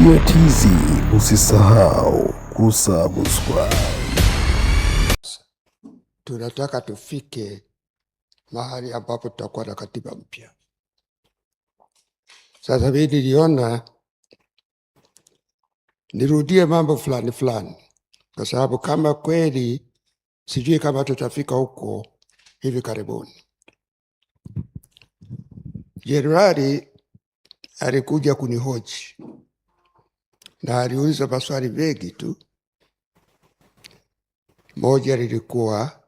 Media TZ, usisahau kusubscribe. Tunataka tufike mahali ambapo tutakuwa na katiba mpya. Sasa mimi niliona nirudie mambo fulani, kwa sababu kama kweli, sijui kama tutafika huko hivi karibuni. Jenerali alikuja kunihoji na aliuliza maswali mengi tu. Moja lilikuwa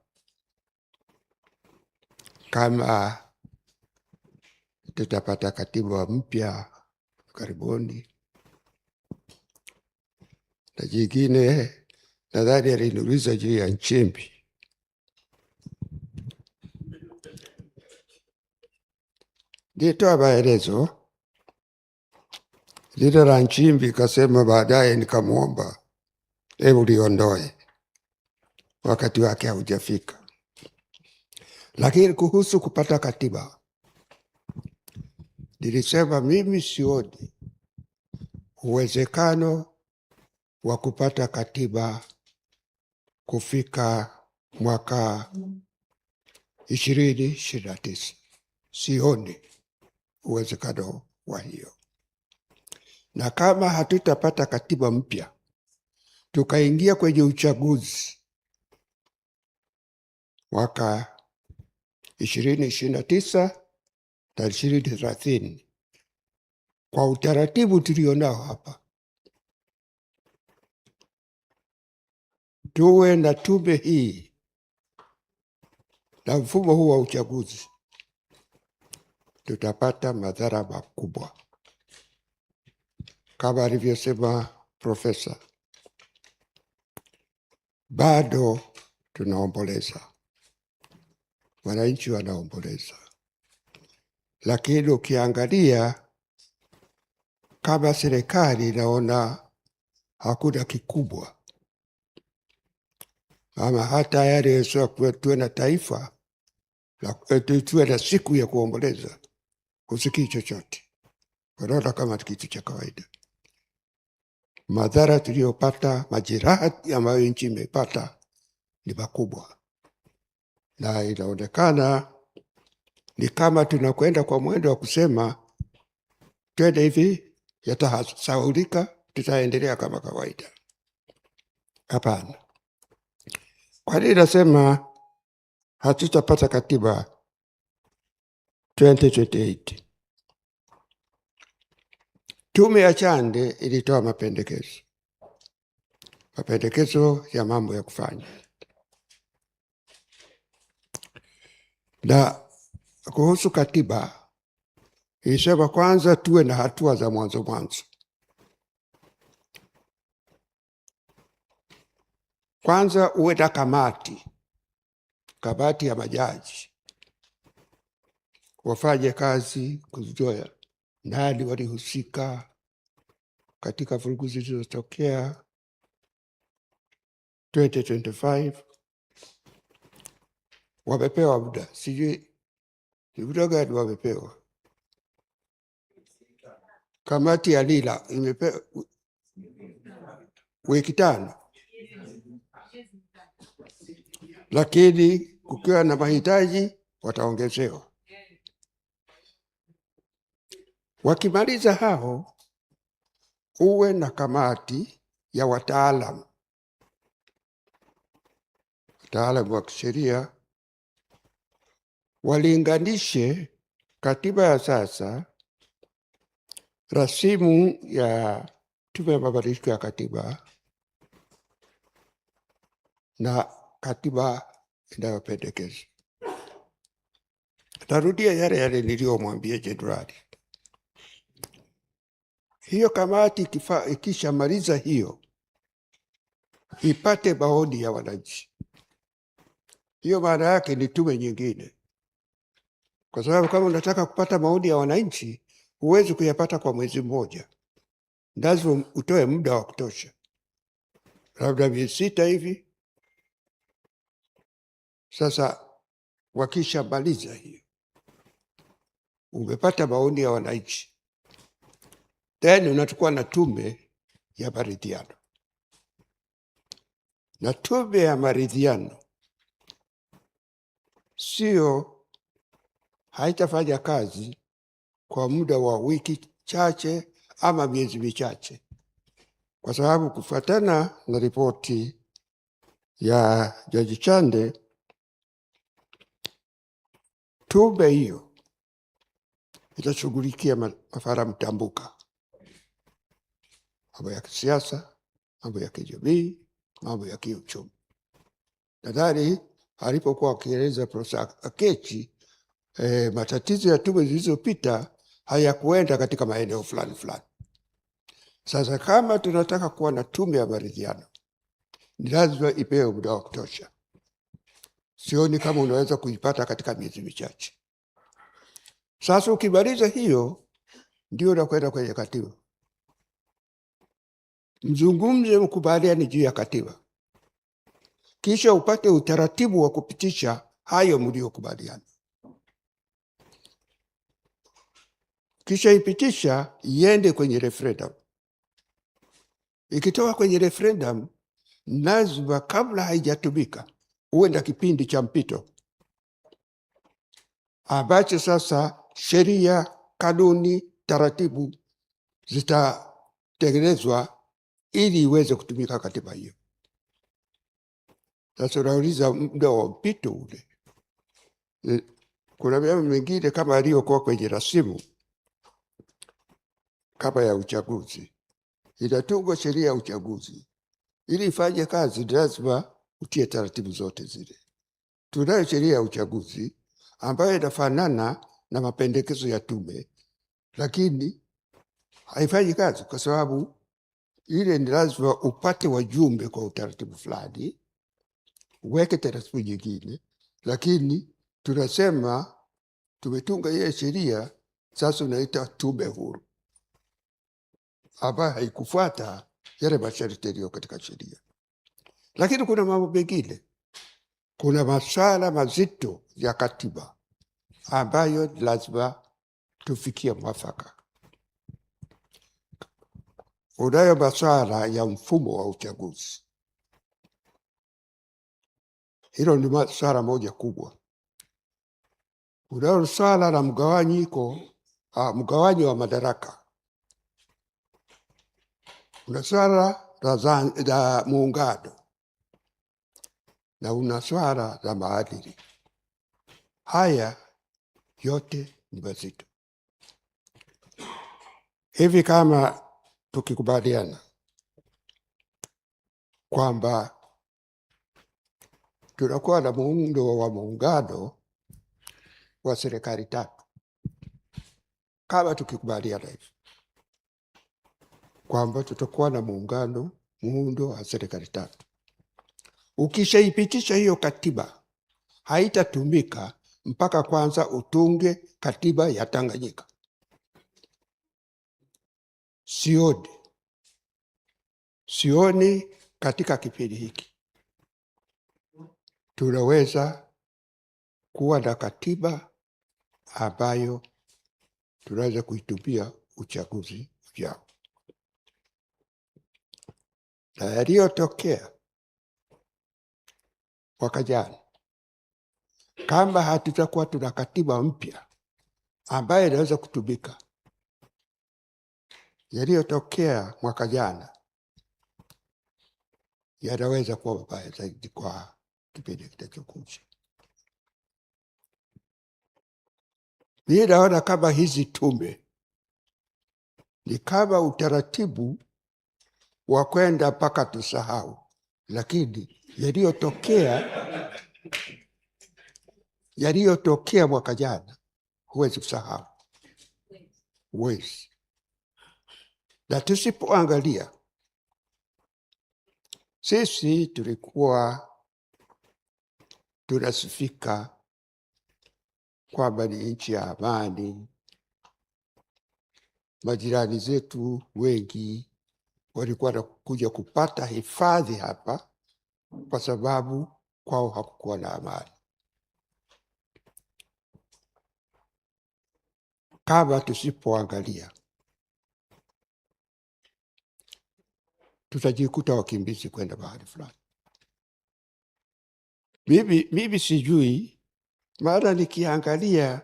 kama tutapata katiba mpya karibuni, na jingine nadhani aliniuliza juu ya Nchimbi. Nitoa maelezo. Lile la Nchimbi kasema baadaye, nikamwomba hebu liondoe, wakati wake haujafika. Lakini kuhusu kupata katiba, nilisema mimi sioni uwezekano wa kupata katiba kufika mwaka 2029. Sioni uwezekano wa hiyo, na kama hatutapata katiba mpya tukaingia kwenye uchaguzi mwaka 2029 na 2030, kwa utaratibu tulionao hapa, tuwe na tume hii na mfumo huu wa uchaguzi, tutapata madhara makubwa. Kama alivyosema profesa, bado tunaomboleza, wananchi wanaomboleza, lakini ukiangalia kama serikali inaona hakuna kikubwa, ama hata yale tuwe na taifa, tuwe na siku ya kuomboleza, husikii chochote, wanaona kama kitu cha kawaida. Madhara tuliyopata, majeraha ambayo nchi imepata ni makubwa, na inaonekana ni kama tunakwenda kwa mwendo wa kusema twende hivi, yatasahaulika, tutaendelea kama kawaida. Hapana. Kwa nini nasema hatutapata katiba 2028? Tume ya Chande ilitoa mapendekezo ya mambo ya kufanya, na kuhusu katiba ilisema kwanza tuwe na hatua za mwanzo. Kwanza uwe na kamati ya majaji wafanye kazi kujua nani walihusika katika vurugu zilizotokea 2025. Wamepewa muda, sijui ni muda gani wamepewa. Kamati ya Lila imepewa wiki 5, lakini kukiwa na mahitaji wataongezewa. Wakimaliza hao, uwe na kamati ya wataalamu wa kisheria, walinganishe katiba ya sasa, rasimu ya tume ya mabadiliko ya katiba na katiba inayopendekezwa. Tarudia yale niliyomwambia jenerali. Hiyo kamati ikishamaliza hiyo, ipate maoni ya wananchi. Hiyo maana yake ni tume nyingine, kwa sababu kama unataka kupata maoni ya wananchi, huwezi kuyapata kwa mwezi mmoja, lazima utoe muda wa kutosha, labda miezi 6 hivi. Sasa wakishamaliza hiyo, umepata maoni ya wananchi, then unachukua na tume ya maridhiano, na tume ya maridhiano haitafanya kazi kwa muda wa wiki chache ama miezi michache, kwa sababu kufuatana na ripoti ya Jaji Chande, tume hiyo itashughulikia masuala mtambuka, mambo ya kisiasa, mambo ya kijamii, mambo ya kiuchumi. Nadhani alipokuwa akieleza Profesa Akechi, matatizo ya tume zilizopita hayakuenda katika maeneo fulani fulani. Sasa kama tunataka kuwa na tume ya maridhiano, ni lazima ipewe muda wa kutosha. Sioni kama unaweza kuipata katika miezi michache. Sasa ukimaliza hiyo, ndio unakwenda kwenye katiba, mzungumze, mkubaliane juu ya katiba, kisha upate utaratibu wa kupitisha hayo mliokubaliana, kisha ipitisha iende kwenye referendum. Ikitoka kwenye referendum, lazima kabla haijatumika uwe na kipindi cha mpito ambacho sasa sheria, kanuni, taratibu zitatengenezwa ili iweze kutumika katiba hiyo. Sasa unauliza muda wa mpito ule. Kuna mambo mengine kama aliyokuwa kwenye rasimu kama ya uchaguzi. Inatungwa sheria ya uchaguzi, ili ifanye kazi lazima utie taratibu zote zile. Tunayo sheria ya uchaguzi ambayo inafanana na mapendekezo ya tume, lakini haifanyi kazi kwa sababu ile ni lazima upate wajumbe kwa utaratibu fulani, uweke taratibu nyingine, lakini tunasema tumetunga ile sheria, sasa unaita tume huru ambayo haikufuata yale masharti yaliyo katika sheria. Lakini kuna mambo mengine, kuna masuala mazito ya katiba ambayo lazima tufikie mwafaka. Unayo masuala ya mfumo wa uchaguzi. Hilo ni masuala moja kubwa. Unayo swala la mgawanyo wa madaraka. Una swala la muungano na una swala la maadili. Haya yote ni mazito. Hivi kama tukikubaliana kwamba tunakuwa na muundo wa muungano wa serikali tatu, kama tukikubaliana hivi kwamba tutakuwa na muundo wa serikali tatu, ukishaipitisha hiyo katiba haitatumika mpaka kwanza utunge katiba ya Tanganyika. Sioni katika kipindi hiki tunaweza kuwa na katiba ambayo tunaweza kuitumia uchaguzi ujao. Na yaliyotokea mwaka jana, kama hatutakuwa tuna katiba mpya ambayo inaweza kutumika, yaliyotokea mwaka jana yanaweza kuwa mabaya zaidi kwa kipindi kitachokuja. Mimi naona kama hizi tume ni kama utaratibu wa kwenda mpaka tusahau, lakini yaliyotokea mwaka jana huwezi kusahau, huwezi. Na tusipoangalia, sisi tulikuwa tunasifika kwamba ni nchi ya amani. Majirani zetu wengi walikuwa wanakuja kupata hifadhi hapa kwa sababu kwao hakukuwa na amani. Kama tusipoangalia, tutajikuta wakimbizi kwenda mahali fulani. Mimi sijui, maana nikiangalia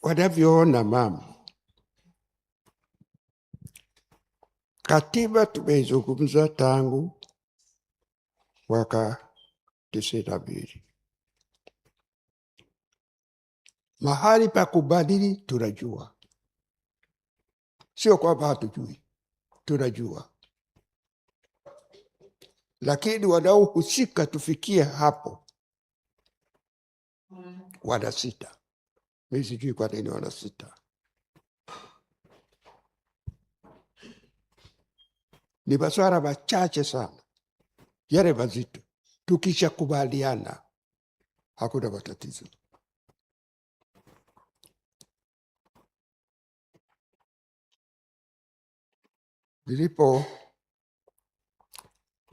wanavyoona mambo, katiba tumeizungumza tangu mwaka 92. Mahali pa kubadili tunajua, sio kwamba hatujui, tunajua, lakini wanaohusika tufikie hapo wanasita. Mimi sijui kwa nini wanasita. Ni masuala machache sana, yale mazito. Tukishakubaliana hakuna matatizo.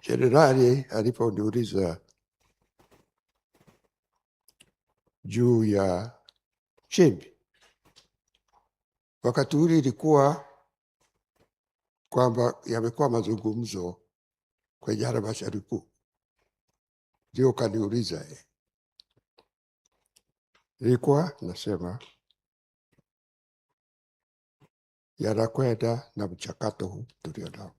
Jenerali aliponiuliza juu ya Nchimbi, wakati ule ilikuwa kwamba yamekuwa mazungumzo kwenye halmashauri kuu, ndio kaniuliza nilikuwa nasema yanakwenda na mchakato huu tulio nao.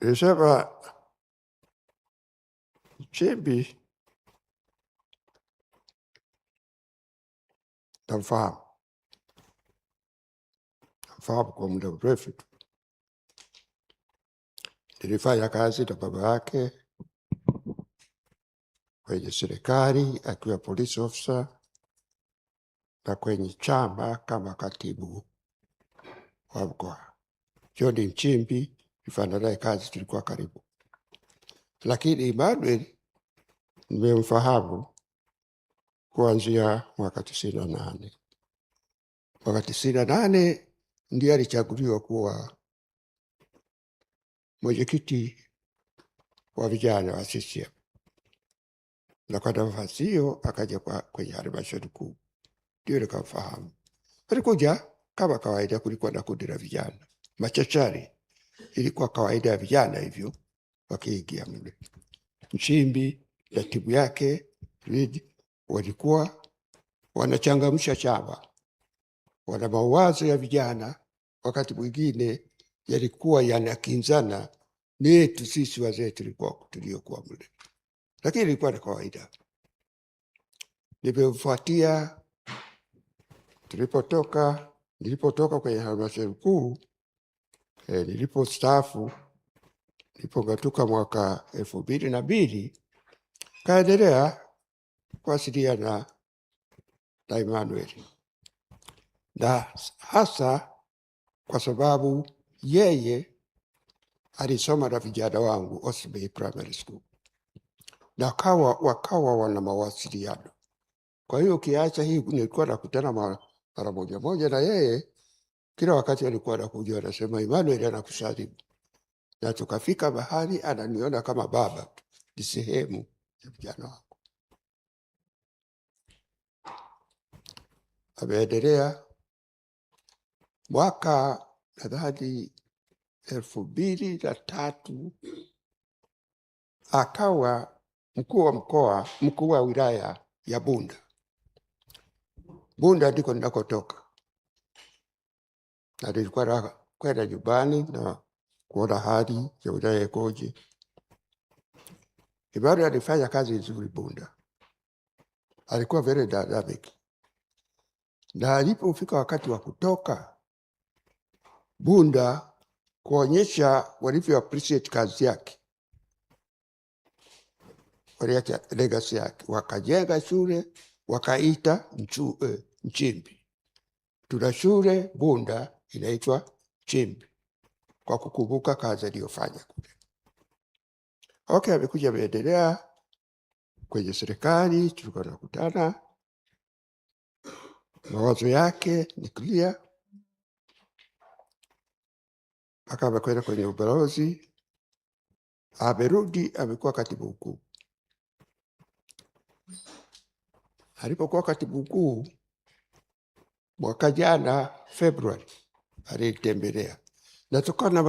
Nilisema Nchimbi namfahamu kwa muda mrefu tu. Nilifanya kazi na baba yake kwenye serikali akiwa police officer na kwenye chama kama katibu wa mkoa. John Nchimbi nilifanya naye kazi, tulikuwa karibu. Lakini Emmanuel nimemfahamu kuanzia mwaka 98. Mwaka 98 ndiye alichaguliwa kuwa mwenyekiti wa vijana wa CCM, na kwa nafasi hiyo akaja kwenye halmashauri kuu, ndio nikamfahamu. Alikuja kama kawaida, kulikuwa na kundi la vijana machachari, ilikuwa kawaida ya vijana hivyo wakiingia mle. Nchimbi na timu yake walikuwa wanachangamsha chama, wana mawazo ya vijana, wakati mwingine yalikuwa yanakinzana ni yetu sisi wazee tuliokuwa mle, lakini ilikuwa ni kawaida. Nimemfuatia nilipotoka kwenye halmashauri kuu, nilipostaafu, nilipong'atuka mwaka 2002, kaendelea kuwasiliana na Emmanuel, na hasa kwa sababu yeye alisoma na vijana wangu Osby Primary School, na wakawa wana mawasiliano. Kwa hiyo ukiacha hii, nilikuwa nakutana mara moja na yeye, kila wakati alikuwa anakuja anasema Emmanuel anakusalimu, na tukafika mahali ananiona kama baba, ni sehemu ya vijana wangu. Ameendelea mwaka nadhani 2003 akawa mkuu wa wilaya ya Bunda. Bunda ndiko ninakotoka, na nilikuwa kwenda nyumbani na kuona hali ya wilaya ikoje. Emmanuel alifanya kazi nzuri Bunda, alikuwa very dynamic, na alipofika wakati wa kutoka Bunda kuonyesha walivyo appreciate kazi yake, waliacha legacy yake, wakajenga shule wakaita Nchimbi. Tuna shule Bunda inaitwa Nchimbi kwa kukumbuka kazi aliyofanya kule. Okay, amekuja ameendelea kwenye serikali, tulikuwa tunakutana, mawazo yake ni clear. Aka amekwenda kwenye ubalozi, amerudi, amekuwa katibu mkuu. Alipokuwa katibu mkuu, mwaka jana Februari, alitembelea na tukawa na